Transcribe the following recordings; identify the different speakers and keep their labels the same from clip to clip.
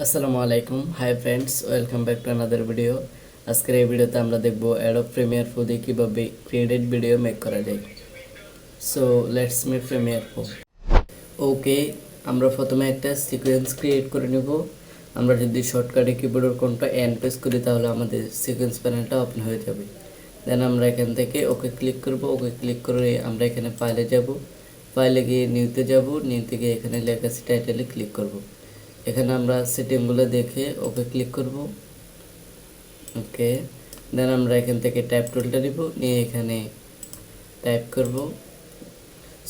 Speaker 1: আসসালামু আলাইকুম, hi friends, welcome back to another video. আজকের এই ভিডিওতে আমরা দেখব অ্যাডোব প্রিমিয়ার প্রো দিয়ে কীভাবে ক্রিয়েটেড ভিডিও মেক করা যায়। So let's make Premiere Pro. Okay, আমরা প্রথমে একটা সিকোয়েন্স ক্রিয়েট করে নেব। আমরা যদি শর্টকাটে কিবোর্ডের কোনটা এন প্রেস করি তাহলে আমাদের সিকোয়েন্স প্যানেলটা ওপেন হয়ে যাবে। দেন আমরা এখান থেকে ওকে ক্লিক করব। ওকে ক্লিক করে আমরা এখানে ফাইলে যাব। ফাইলে গিয়ে নিউতে যাব। নিউতে গিয়ে এখানে লেখা আছে টাইটেলে ক্লিক করব। এখানে আমরা সেটিংগুলো দেখে ওকে ক্লিক করব। ওকে, দেন আমরা এখান থেকে টাইপ টুলটা নিব, নিয়ে এখানে টাইপ করব।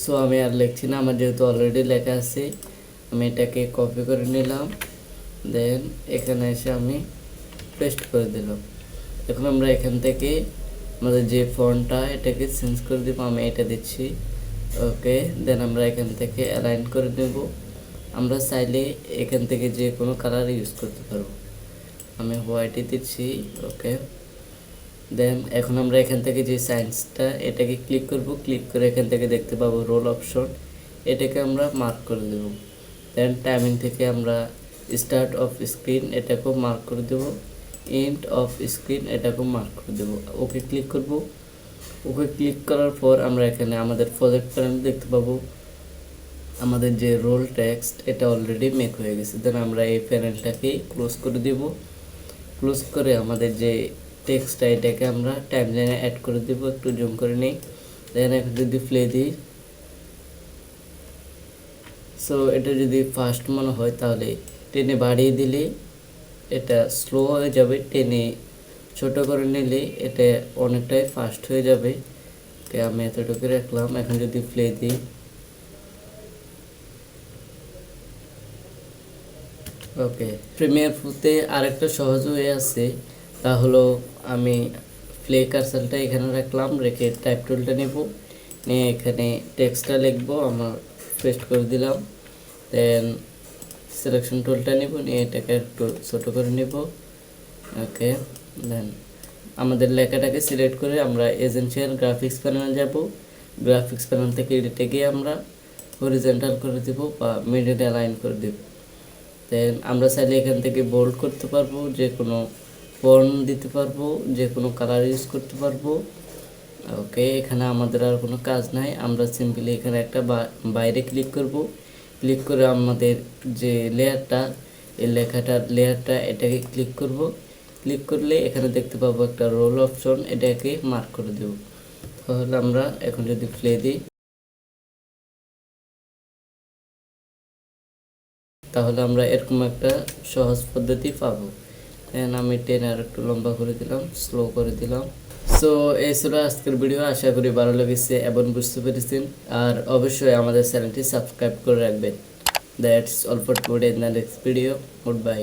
Speaker 1: সো আমি আর লিখছি না, আমার যেহেতু অলরেডি লেখা আছে আমি এটাকে কপি করে নিলাম। দেন এখানে এসে আমি পেস্ট করে দিলাম। এখন আমরা এখান থেকে আমাদের যে ফন্টটা এটাকে চেঞ্জ করে দিব, আমি এটা দিচ্ছি। ওকে, দেন আমরা এখান থেকে অ্যালাইন করে নেব। আমরা চাইলে এখান থেকে যে কোনো কালার ইউজ করতে পারবো। আমি হোয়াইটই দিচ্ছি। ওকে, দেন এখন আমরা এখান থেকে যে সাইন্সটা এটাকে ক্লিক করব। ক্লিক করে এখান থেকে দেখতে পাবো রোল অপশন, এটাকে আমরা মার্ক করে দেব। দেন টাইমিং থেকে আমরা স্টার্ট অফ স্ক্রিন এটাকেও মার্ক করে দেব, এন্ড অফ স্ক্রিন এটাকেও মার্ক করে দেব। ওকে ক্লিক করব। ওকে ক্লিক করার পর আমরা এখানে আমাদের প্রজেক্ট প্যানেল দেখতে পাবো। আমাদের যে রোল টেক্সট এটা অলরেডি মেক হয়ে গেছে। দেন আমরা এই প্যানেলটাকে ক্লোজ করে দিব। ক্লোজ করে আমাদের যে টেক্সটটা এটাকে আমরা টাইমলাইনে অ্যাড করে দিব। একটু জুম করে নিই। দেন এখন যদি প্লে দিই, সো এটা যদি ফাস্ট মনে হয় তাহলে টেনে বাড়িয়ে দিলে এটা স্লো হয়ে যাবে, টেনে ছোট করে নিলে এটা অনেকটাই ফাস্ট হয়ে যাবে। আমি এতটুকু রাখলাম। এখন যদি প্লে দিই, ওকে, প্রিমিয়ার প্রোতে আরেকটা সহজ ওয়ে আছে, তা হলো আমি প্লে কার্সারটা এখানে রাখলাম, রেখে টাইপ টুলটা নেব, নিয়ে এখানে টেক্সটটা লিখবো, আমার পেস্ট করে দিলাম। দেন সিলেকশন টুলটা নেব, নিয়ে এটাকে একটু ছোটো করে নেব। ওকে, দেন আমাদের লেখাটাকে সিলেক্ট করে আমরা এজেন্সিয়াল গ্রাফিক্স প্যানেলে যাব। গ্রাফিক্স প্যানেল থেকে এডিটে গিয়ে আমরা হরিজন্টাল করে দেব বা মিডিল অ্যালাইন করে দেব। দেন আমরা চাইলে এখান থেকে বোল্ড করতে পারবো, যে কোনো ফন্ট দিতে পারবো, যে কোনো কালার ইউজ করতে পারবো। ওকে, এখানে আমাদের আর কোনো কাজ নাই। আমরা সিম্পলি এখানে একটা বাইরে ক্লিক করব। ক্লিক করে আমাদের যে লেয়ারটা, এই লেয়ারটা এটাকে ক্লিক করব। ক্লিক করলে এখানে দেখতে পাবো একটা রোল অপশন, এটাকে মার্ক করে দেব। তাহলে আমরা এখন যদি প্লে দিই তাহলে আমরা এরকম একটা সহজ পদ্ধতি পাবো। দেন আমি টেন আর একটু লম্বা করে দিলাম, স্লো করে দিলাম। সো এই ছিল আজকের ভিডিও। আশা করি ভালো লেগেছে এবং বুঝতে পেরেছেন। আর অবশ্যই আমাদের চ্যানেলটি সাবস্ক্রাইব করে রাখবেন। That's all for today in the next video. Good bye.